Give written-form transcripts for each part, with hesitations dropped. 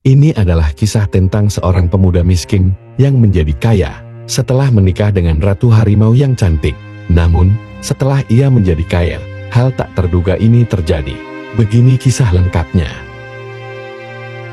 Ini adalah kisah tentang seorang pemuda miskin yang menjadi kaya setelah menikah dengan Ratu Harimau yang cantik. Namun, setelah ia menjadi kaya, hal tak terduga ini terjadi. Begini kisah lengkapnya.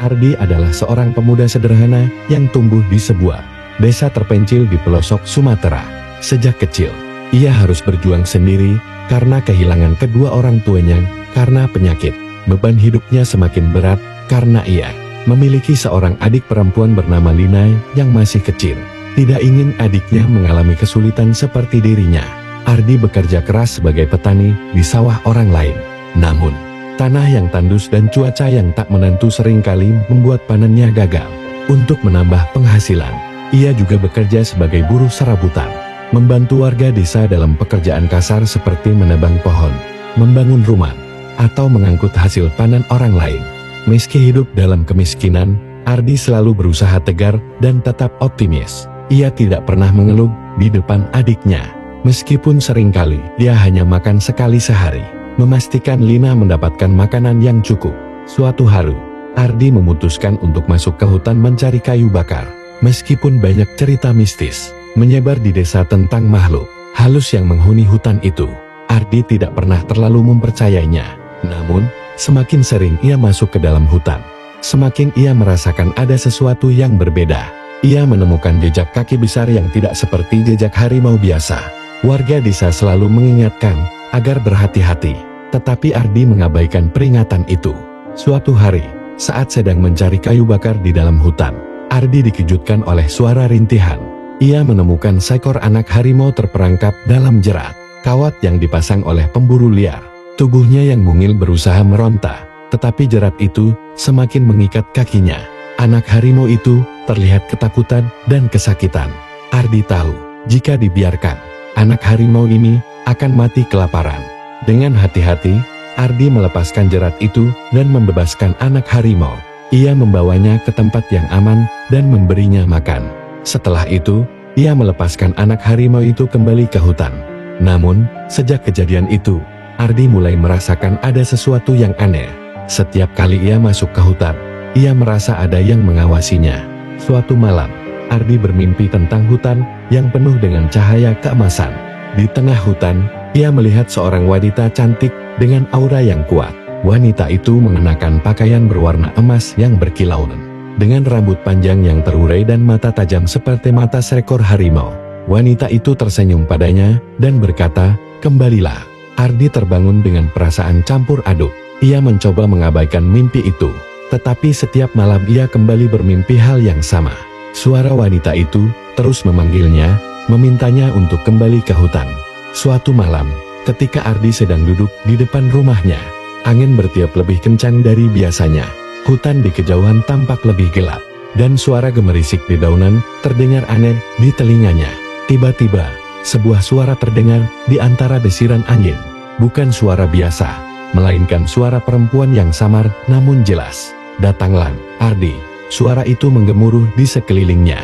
Ardi adalah seorang pemuda sederhana yang tumbuh di sebuah desa terpencil di pelosok Sumatera. Sejak kecil, ia harus berjuang sendiri karena kehilangan kedua orang tuanya karena penyakit. Beban hidupnya semakin berat karena ia memiliki seorang adik perempuan bernama Lina yang masih kecil. Tidak ingin adiknya mengalami kesulitan seperti dirinya. Ardi bekerja keras sebagai petani di sawah orang lain. Namun, tanah yang tandus dan cuaca yang tak menentu seringkali membuat panennya gagal. Untuk menambah penghasilan, ia juga bekerja sebagai buruh serabutan, membantu warga desa dalam pekerjaan kasar seperti menebang pohon, membangun rumah, atau mengangkut hasil panen orang lain. Meski hidup dalam kemiskinan, Ardi selalu berusaha tegar dan tetap optimis. Ia tidak pernah mengeluh di depan adiknya. Meskipun seringkali dia hanya makan sekali sehari, memastikan Lina mendapatkan makanan yang cukup. Suatu hari, Ardi memutuskan untuk masuk ke hutan mencari kayu bakar. Meskipun banyak cerita mistis menyebar di desa tentang makhluk halus yang menghuni hutan itu, Ardi tidak pernah terlalu mempercayainya. Namun, semakin sering ia masuk ke dalam hutan, semakin ia merasakan ada sesuatu yang berbeda. Ia menemukan jejak kaki besar yang tidak seperti jejak harimau biasa. Warga desa selalu mengingatkan agar berhati-hati, tetapi Ardi mengabaikan peringatan itu. Suatu hari, saat sedang mencari kayu bakar di dalam hutan, Ardi dikejutkan oleh suara rintihan. Ia menemukan seekor anak harimau terperangkap dalam jerat kawat yang dipasang oleh pemburu liar. Tubuhnya yang mungil berusaha meronta, tetapi jerat itu semakin mengikat kakinya. Anak harimau itu terlihat ketakutan dan kesakitan. Ardi tahu, jika dibiarkan, anak harimau ini akan mati kelaparan. Dengan hati-hati, Ardi melepaskan jerat itu dan membebaskan anak harimau. Ia membawanya ke tempat yang aman dan memberinya makan. Setelah itu, ia melepaskan anak harimau itu kembali ke hutan. Namun, sejak kejadian itu, Ardi mulai merasakan ada sesuatu yang aneh. Setiap kali ia masuk ke hutan, ia merasa ada yang mengawasinya. Suatu malam, Ardi bermimpi tentang hutan yang penuh dengan cahaya keemasan. Di tengah hutan, ia melihat seorang wanita cantik dengan aura yang kuat. Wanita itu mengenakan pakaian berwarna emas yang berkilauan, dengan rambut panjang yang terurai dan mata tajam seperti mata seekor harimau. Wanita itu tersenyum padanya dan berkata, "Kembalilah." Ardi terbangun dengan perasaan campur aduk. Ia mencoba mengabaikan mimpi itu, tetapi setiap malam ia kembali bermimpi hal yang sama. Suara wanita itu terus memanggilnya, memintanya untuk kembali ke hutan. Suatu malam, ketika Ardi sedang duduk di depan rumahnya, angin bertiup lebih kencang dari biasanya. Hutan di kejauhan tampak lebih gelap, dan suara gemerisik di daunan terdengar aneh di telinganya. Tiba-tiba, sebuah suara terdengar di antara desiran angin. Bukan suara biasa, melainkan suara perempuan yang samar namun jelas. "Datanglah, Ardi." Suara itu menggemuruh di sekelilingnya.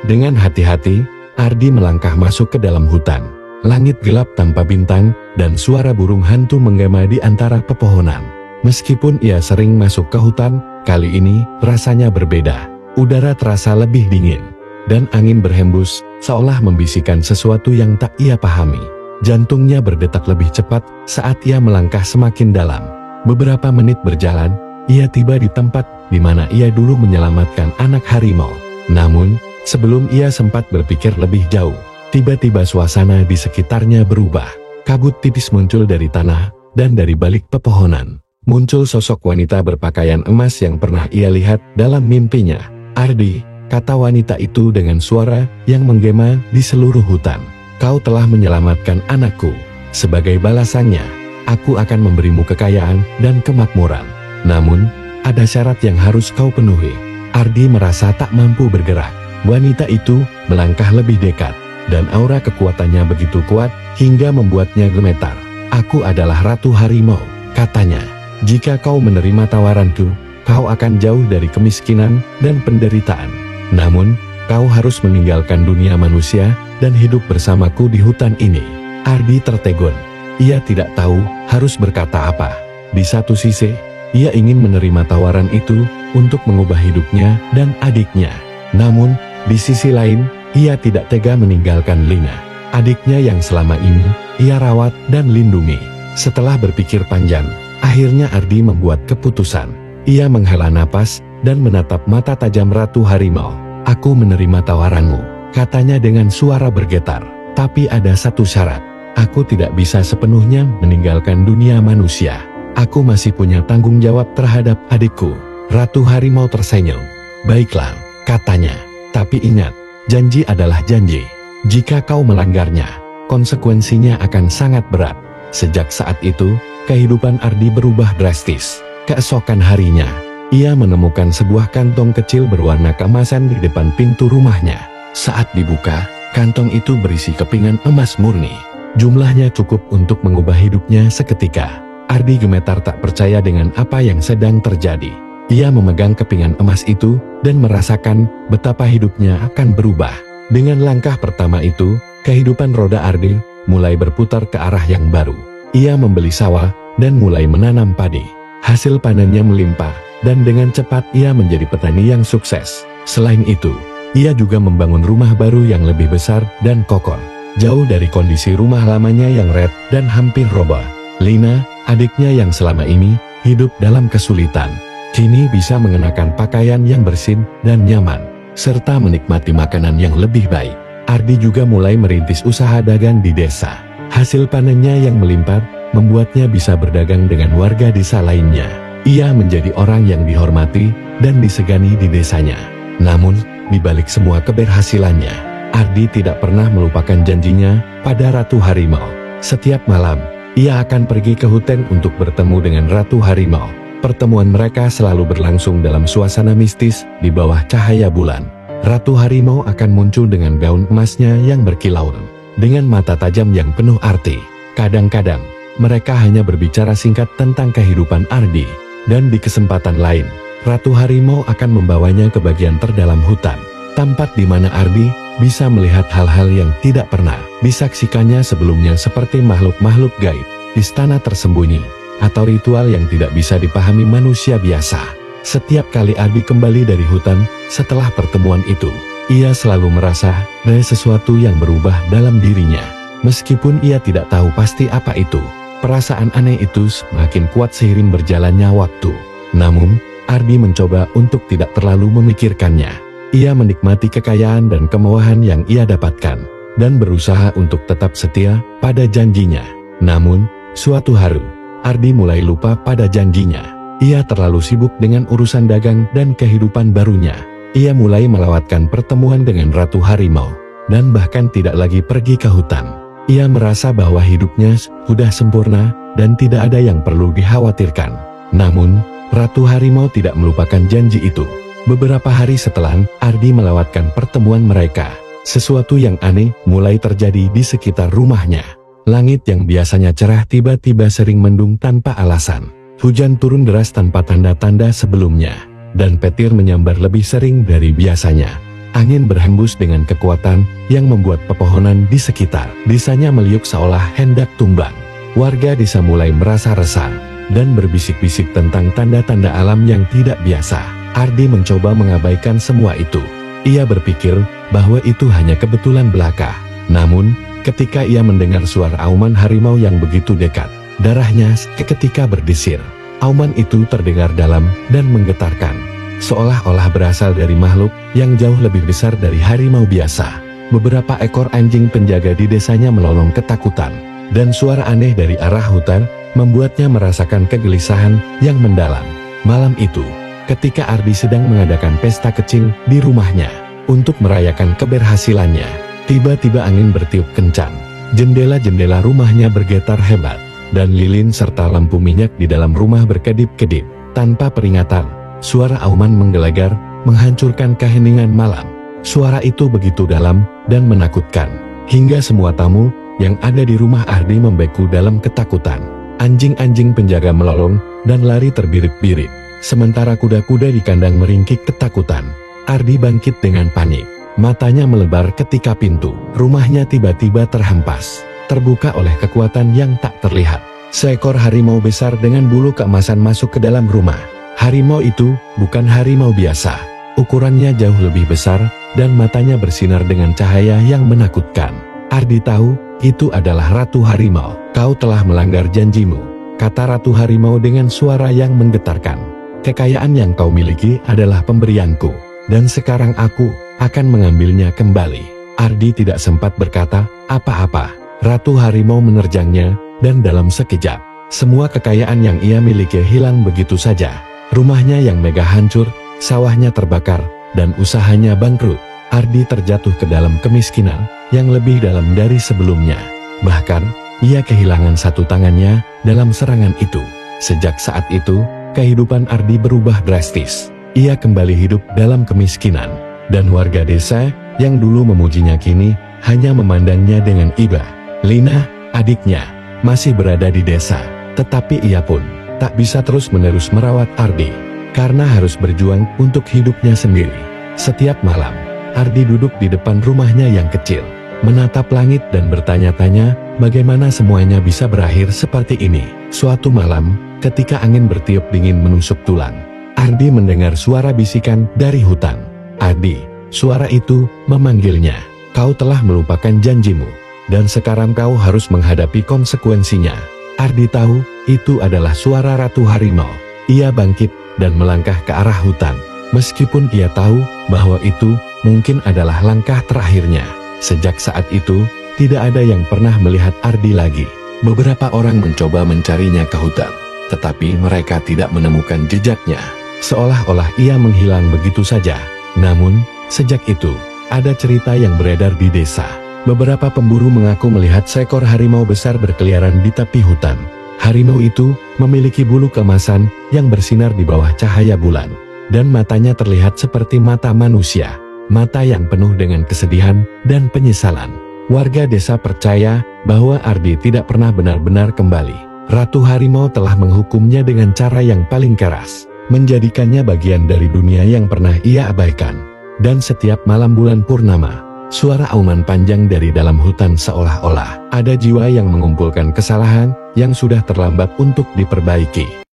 Dengan hati-hati, Ardi melangkah masuk ke dalam hutan. Langit gelap tanpa bintang, dan suara burung hantu menggema di antara pepohonan. Meskipun ia sering masuk ke hutan, kali ini rasanya berbeda. Udara terasa lebih dingin, dan angin berhembus seolah membisikkan sesuatu yang tak ia pahami. Jantungnya berdetak lebih cepat saat ia melangkah semakin dalam. Beberapa menit berjalan, ia tiba di tempat di mana ia dulu menyelamatkan anak harimau. Namun, sebelum ia sempat berpikir lebih jauh, tiba-tiba suasana di sekitarnya berubah. Kabut tipis muncul dari tanah, dan dari balik pepohonan muncul sosok wanita berpakaian emas yang pernah ia lihat dalam mimpinya. "Ardi," kata wanita itu dengan suara yang menggema di seluruh hutan. "Kau telah menyelamatkan anakku. Sebagai balasannya, aku akan memberimu kekayaan dan kemakmuran. Namun, ada syarat yang harus kau penuhi." Ardi merasa tak mampu bergerak. Wanita itu melangkah lebih dekat, dan aura kekuatannya begitu kuat hingga membuatnya gemetar. "Aku adalah Ratu Harimau," katanya. "Jika kau menerima tawaranku, kau akan jauh dari kemiskinan dan penderitaan. Namun, kau harus meninggalkan dunia manusia dan hidup bersamaku di hutan ini." Ardi tertegun. Ia tidak tahu harus berkata apa. Di satu sisi, ia ingin menerima tawaran itu, untuk mengubah hidupnya dan adiknya. Namun, di sisi lain, ia tidak tega meninggalkan Lina, adiknya yang selama ini ia rawat dan lindungi. Setelah berpikir panjang, akhirnya Ardi membuat keputusan. Ia menghela napas dan menatap mata tajam Ratu Harimau. "Aku menerima tawaranmu," katanya dengan suara bergetar. "Tapi ada satu syarat. Aku tidak bisa sepenuhnya meninggalkan dunia manusia. Aku masih punya tanggung jawab terhadap adikku." Ratu Harimau tersenyum. "Baiklah," katanya. "Tapi ingat, janji adalah janji. Jika kau melanggarnya, konsekuensinya akan sangat berat." Sejak saat itu, kehidupan Ardi berubah drastis. Keesokan harinya, ia menemukan sebuah kantong kecil berwarna keemasan di depan pintu rumahnya. Saat dibuka, kantong itu berisi kepingan emas murni. Jumlahnya cukup untuk mengubah hidupnya seketika. Ardi gemetar tak percaya dengan apa yang sedang terjadi. Ia memegang kepingan emas itu dan merasakan betapa hidupnya akan berubah. Dengan langkah pertama itu, kehidupan roda Ardi mulai berputar ke arah yang baru. Ia membeli sawah dan mulai menanam padi. Hasil panennya melimpah, dan dengan cepat ia menjadi petani yang sukses. Selain itu, ia juga membangun rumah baru yang lebih besar dan kokoh, jauh dari kondisi rumah lamanya yang ret dan hampir roboh. Lina, adiknya yang selama ini hidup dalam kesulitan, kini bisa mengenakan pakaian yang bersih dan nyaman, serta menikmati makanan yang lebih baik. Ardi juga mulai merintis usaha dagang di desa. Hasil panennya yang melimpah membuatnya bisa berdagang dengan warga desa lainnya. Ia menjadi orang yang dihormati dan disegani di desanya. Namun, di balik semua keberhasilannya, Ardi tidak pernah melupakan janjinya pada Ratu Harimau. Setiap malam, ia akan pergi ke hutan untuk bertemu dengan Ratu Harimau. Pertemuan mereka selalu berlangsung dalam suasana mistis di bawah cahaya bulan. Ratu Harimau akan muncul dengan gaun emasnya yang berkilau, dengan mata tajam yang penuh arti. Kadang-kadang, mereka hanya berbicara singkat tentang kehidupan Ardi, dan di kesempatan lain, Ratu Harimau akan membawanya ke bagian terdalam hutan, tempat di mana Ardi bisa melihat hal-hal yang tidak pernah disaksikannya sebelumnya seperti makhluk-makhluk gaib, istana tersembunyi, atau ritual yang tidak bisa dipahami manusia biasa. Setiap kali Ardi kembali dari hutan setelah pertemuan itu, ia selalu merasa ada sesuatu yang berubah dalam dirinya. Meskipun ia tidak tahu pasti apa itu, perasaan aneh itu semakin kuat seiring berjalannya waktu. Namun, Ardi mencoba untuk tidak terlalu memikirkannya. Ia menikmati kekayaan dan kemewahan yang ia dapatkan, dan berusaha untuk tetap setia pada janjinya. Namun, suatu hari, Ardi mulai lupa pada janjinya. Ia terlalu sibuk dengan urusan dagang dan kehidupan barunya. Ia mulai melewatkan pertemuan dengan Ratu Harimau, dan bahkan tidak lagi pergi ke hutan. Ia merasa bahwa hidupnya sudah sempurna, dan tidak ada yang perlu dikhawatirkan. Namun, Ratu Harimau tidak melupakan janji itu. Beberapa hari setelah Ardi melewatkan pertemuan mereka, sesuatu yang aneh mulai terjadi di sekitar rumahnya. Langit yang biasanya cerah tiba-tiba sering mendung tanpa alasan. Hujan turun deras tanpa tanda-tanda sebelumnya, dan petir menyambar lebih sering dari biasanya. Angin berhembus dengan kekuatan yang membuat pepohonan di sekitar desanya meliuk seolah hendak tumbang. Warga desa mulai merasa resah dan berbisik-bisik tentang tanda-tanda alam yang tidak biasa. Ardi mencoba mengabaikan semua itu. Ia berpikir bahwa itu hanya kebetulan belaka. Namun, ketika ia mendengar suara auman harimau yang begitu dekat, darahnya seketika berdesir. Auman itu terdengar dalam dan menggetarkan, seolah-olah berasal dari makhluk yang jauh lebih besar dari harimau biasa. Beberapa ekor anjing penjaga di desanya melolong ketakutan, dan suara aneh dari arah hutan membuatnya merasakan kegelisahan yang mendalam. Malam itu, ketika Ardi sedang mengadakan pesta kecil di rumahnya untuk merayakan keberhasilannya, tiba-tiba angin bertiup kencang. Jendela-jendela rumahnya bergetar hebat, dan lilin serta lampu minyak di dalam rumah berkedip-kedip. Tanpa peringatan, suara auman menggelegar, menghancurkan keheningan malam. Suara itu begitu dalam dan menakutkan, hingga semua tamu yang ada di rumah Ardi membeku dalam ketakutan. Anjing-anjing penjaga melolong dan lari terbirit-birit, sementara kuda-kuda di kandang meringkik ketakutan. Ardi bangkit dengan panik. Matanya melebar ketika pintu rumahnya tiba-tiba terhempas, terbuka oleh kekuatan yang tak terlihat. Seekor harimau besar dengan bulu keemasan masuk ke dalam rumah. Harimau itu bukan harimau biasa. Ukurannya jauh lebih besar, dan matanya bersinar dengan cahaya yang menakutkan. Ardi tahu, itu adalah Ratu Harimau. Kau telah melanggar janjimu, kata Ratu Harimau dengan suara yang menggetarkan. Kekayaan yang kau miliki adalah pemberianku, dan sekarang aku akan mengambilnya kembali. Ardi tidak sempat berkata apa-apa. Ratu Harimau menerjangnya, dan dalam sekejap, semua kekayaan yang ia miliki hilang begitu saja. Rumahnya yang megah hancur, sawahnya terbakar, dan usahanya bangkrut. Ardi terjatuh ke dalam kemiskinan yang lebih dalam dari sebelumnya. Bahkan, ia kehilangan satu tangannya dalam serangan itu. Sejak saat itu, kehidupan Ardi berubah drastis. Ia kembali hidup dalam kemiskinan, dan warga desa yang dulu memujinya kini hanya memandangnya dengan iba. Lina, adiknya, masih berada di desa, tetapi ia pun tak bisa terus-menerus merawat Ardi, karena harus berjuang untuk hidupnya sendiri. Setiap malam, Ardi duduk di depan rumahnya yang kecil, menatap langit dan bertanya-tanya bagaimana semuanya bisa berakhir seperti ini. Suatu malam, ketika angin bertiup dingin menusuk tulang, Ardi mendengar suara bisikan dari hutan. "Ardi," suara itu memanggilnya. "Kau telah melupakan janjimu, dan sekarang kau harus menghadapi konsekuensinya." Ardi tahu, itu adalah suara Ratu Harimau. Ia bangkit dan melangkah ke arah hutan, meskipun ia tahu bahwa itu mungkin adalah langkah terakhirnya. Sejak saat itu, tidak ada yang pernah melihat Ardi lagi. Beberapa orang mencoba mencarinya ke hutan, tetapi mereka tidak menemukan jejaknya. Seolah-olah ia menghilang begitu saja. Namun, sejak itu, ada cerita yang beredar di desa. Beberapa pemburu mengaku melihat seekor harimau besar berkeliaran di tepi hutan. Harimau itu memiliki bulu keemasan yang bersinar di bawah cahaya bulan, dan matanya terlihat seperti mata manusia, mata yang penuh dengan kesedihan dan penyesalan. Warga desa percaya bahwa Ardi tidak pernah benar-benar kembali. Ratu Harimau telah menghukumnya dengan cara yang paling keras, menjadikannya bagian dari dunia yang pernah ia abaikan. Dan setiap malam bulan purnama, suara auman panjang dari dalam hutan seolah-olah ada jiwa yang mengumpulkan kesalahan yang sudah terlambat untuk diperbaiki.